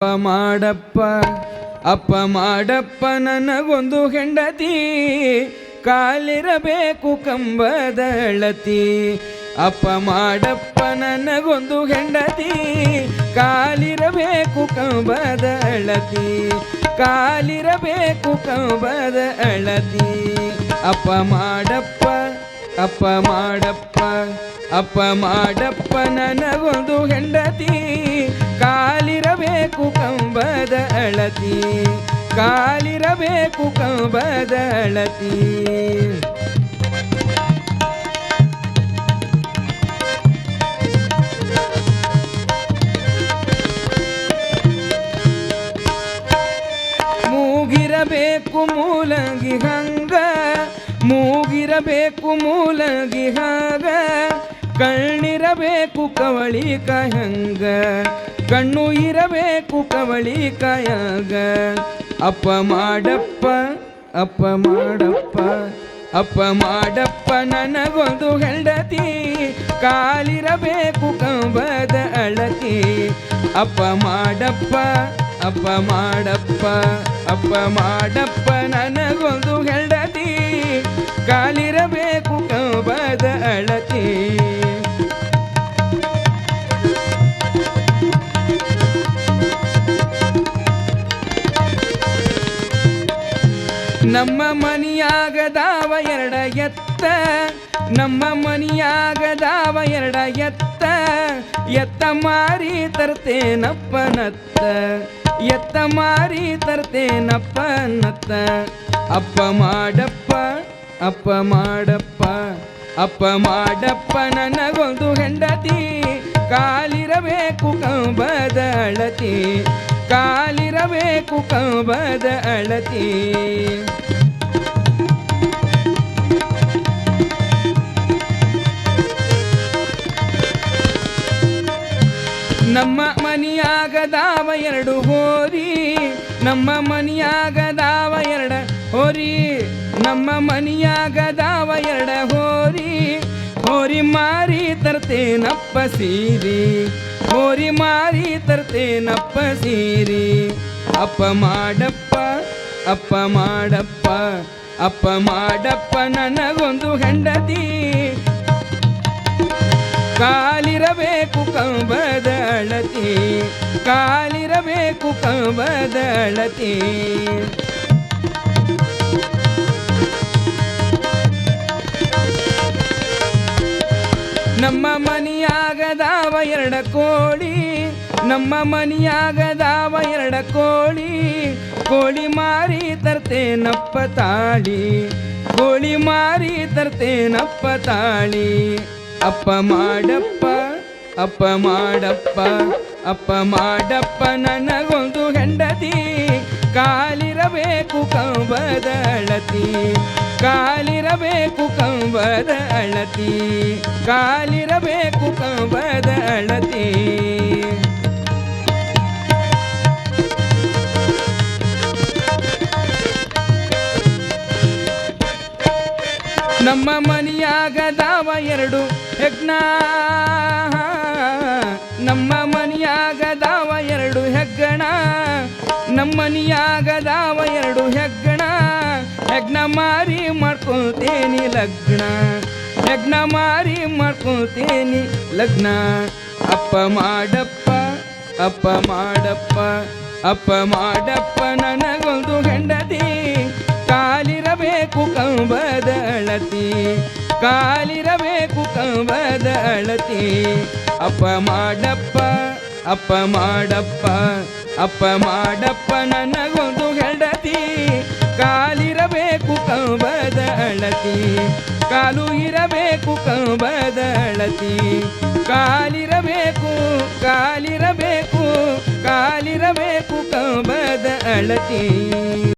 ಮಾಡಪ್ಪ ಅಪ್ಪ ಮಾಡಪ್ಪ ನನಗೊಂದು ಹೆಂಡತಿ, ಕಾಲಿರಬೇಕು ಕಂಬದ ಅಳತಿ. ಅಪ್ಪ ಮಾಡಪ್ಪ ನನಗೊಂದು ಹೆಂಡತಿ, ಕಾಲಿರಬೇಕು ಕಂಬದ ಅಳತಿ, ಕಾಲಿರಬೇಕು ಕಂಬದ ಅಳತಿ. ಅಪ್ಪ ಮಾಡಪ್ಪ ಅಪ್ಪ ಮಾಡಪ್ಪ ಅಪ್ಪ ಮಾಡಪ್ಪ ನನಗೊಂದು ಹೆಂಡತಿ, ಕಾಲಿರಬೇಕು ಕಂಬದ ಅಳತಿ, ಕಾಲಿರಬೇಕು ಕಂಬದ ಅಳತಿ. ಮೂಗಿರಬೇಕು ಮೂಲಂಗಿ ಹಂಗ, ಮೂಗಿರಬೇಕು ಮೂಲಂಗಿ ಹಾಗ, ಕಣ್ಣಿರಬೇಕು ಕವಳಿಕಾಯ ಹಂಗ, ಕಣ್ಣು ಇರಬೇಕು ಕವಳಿಕಾಯಾಗ. ಅಪ್ಪ ಮಾಡಪ್ಪ ಅಪ್ಪ ಮಾಡಪ್ಪ ಅಪ್ಪ ಮಾಡಪ್ಪ ನನಗೊಂದು ಹೆಂಡತಿ, ಕಾಲಿರಬೇಕು ಕಂಬದ ಅಳತಿ. ಅಪ್ಪ ಮಾಡಪ್ಪ ಅಪ್ಪ ಮಾಡಪ್ಪ ಅಪ್ಪ ಮಾಡಪ್ಪ ನನಗೊಂದು ಹೆಂಡತಿ, ಕಾಲಿರಬೇಕು ಕಂಬದ ಅಳತಿ. ನಮ್ಮ ಮನಿಯಾಗದಾವ ಎರಡ ಎತ್ತ, ನಮ್ಮ ಮನಿಯಾಗದಾವ ಎರಡ ಎತ್ತ, ಎತ್ತ ಮಾರಿ ತರ್ತೇನಪ್ಪ ನತ್ತ, ಎತ್ತ ಮಾರಿ ತರ್ತೇನಪ್ಪ ನತ್ತ. ಅಪ್ಪ ಮಾಡಪ್ಪ ಅಪ್ಪ ಮಾಡಪ್ಪ ಅಪ್ಪ ಮಾಡಪ್ಪ ನನಗೊಂದು ಹೆಂಡತಿ, ಕಾಲಿರಬೇಕು ಕಂಬದ ಅಳತಿ, ಕಾಲಿರಬೇಕು ಕಂಬದ ಅಳತಿ. ನಮ್ಮ ಮನಿಯಾಗದಾವ ಎರಡು ಹೋರಿ, ನಮ್ಮ ಮನಿಯಾಗದಾವ ಎರಡ ಹೋರಿ, ನಮ್ಮ ಮನಿಯಾಗದಾವ ಎರಡ ಹೋರಿ, ಹೋರಿ ಮಾರಿ ತರ್ತೇನಪ್ಪ ಸೀರಿ, ಹೋರಿ ಮಾರಿ ತರ್ತೇನಪ್ಪ ಸೀರಿ. ಅಪ್ಪ ಮಾಡಪ್ಪ ಅಪ್ಪ ಮಾಡಪ್ಪ ಅಪ್ಪ ಮಾಡಪ್ಪ ನನಗೊಂದು ಹೆಂಡತಿ, ಕಾಲಿರಬೇಕು ಕಂಬದ ಅಳತಿ, ಕಾಲಿರಬೇಕು ಕಂಬದ ಅಳತಿ. ನಮ್ಮ ಮನಿಯಾಗದಾವ ಎರಡ ಕೋಳಿ, ನಮ್ಮ ಮನಿಯಾಗದಾವ ಎರಡ ಕೋಳಿ, ಕೋಳಿ ಮಾರಿ ತರ್ತೇನಪ್ಪ ತಾಳಿ, ಕೋಳಿ ಮಾರಿ ತರ್ತೇನಪ್ಪ ತಾಳಿ. ಅಪ್ಪ ಮಾಡಪ್ಪ ಅಪ್ಪ ಮಾಡಪ್ಪ ಅಪ್ಪ ಮಾಡಪ್ಪ ನನಗೊಂದು ಹೆಂಡತಿ, ಕಾಲಿರಬೇಕು ಕಂಬದ ಅಳತಿ, ಕಾಲಿರಬೇಕು ಕಂಬದ ಅಳತಿ, ಕಾಲಿರಬೇಕು ಕಂಬದ ಅಳತಿ. ನಮ್ಮ ಮನಿಯಾಗದಾವ ಎರಡು ಹೆಗ್ಣ, ನಮ್ಮ ಮನಿಯಾಗದಾವ ಎರಡು ಹೆಗ್ಗಣ, ನಮ್ಮ ಮನಿಯಾಗದಾವ ಎರಡು ಹೆಗ್ಗಣ, ಹೆಗ್ಣ ಮಾರಿ ಮಾಡ್ಕೊಳ್ತೇನಿ ಲಗ್ನ, ಹೆಗ್ಣ ಮಾರಿ ಮಾಡ್ಕೊಳ್ತೇನಿ ಲಗ್ನ. ಅಪ್ಪ ಮಾಡಪ್ಪ ಅಪ್ಪ ಮಾಡಪ್ಪ ಅಪ್ಪ ಮಾಡಪ್ಪ ನನಗೊಂದು ಹೆಂಡತಿ, ಕಾಲಿರಬೇಕು ಕಂಬದ ಅಳತಿ, ಕಾಲಿರಬೇಕು ಕಂಬದ ಅಳತಿ. ಅಪ್ಪ ಮಾಡಪ್ಪ ಅಪ್ಪ ಮಾಡಪ್ಪ ಅಪ್ಪ ಮಾಡಪ್ಪ ನನಗೊಂದು ಹೆಂಡತಿ, ಕಾಲಿರಬೇಕು ಕಂಬದ ಅಳತಿ, ಕಾಲು ಇರಬೇಕು ಕಂಬದ ಅಳತಿ, ಕಾಲಿರಬೇಕು ಕಾಲಿರಬೇಕು ಕಾಲಿರಬೇಕು ಕಂಬದ ಅಳತಿ.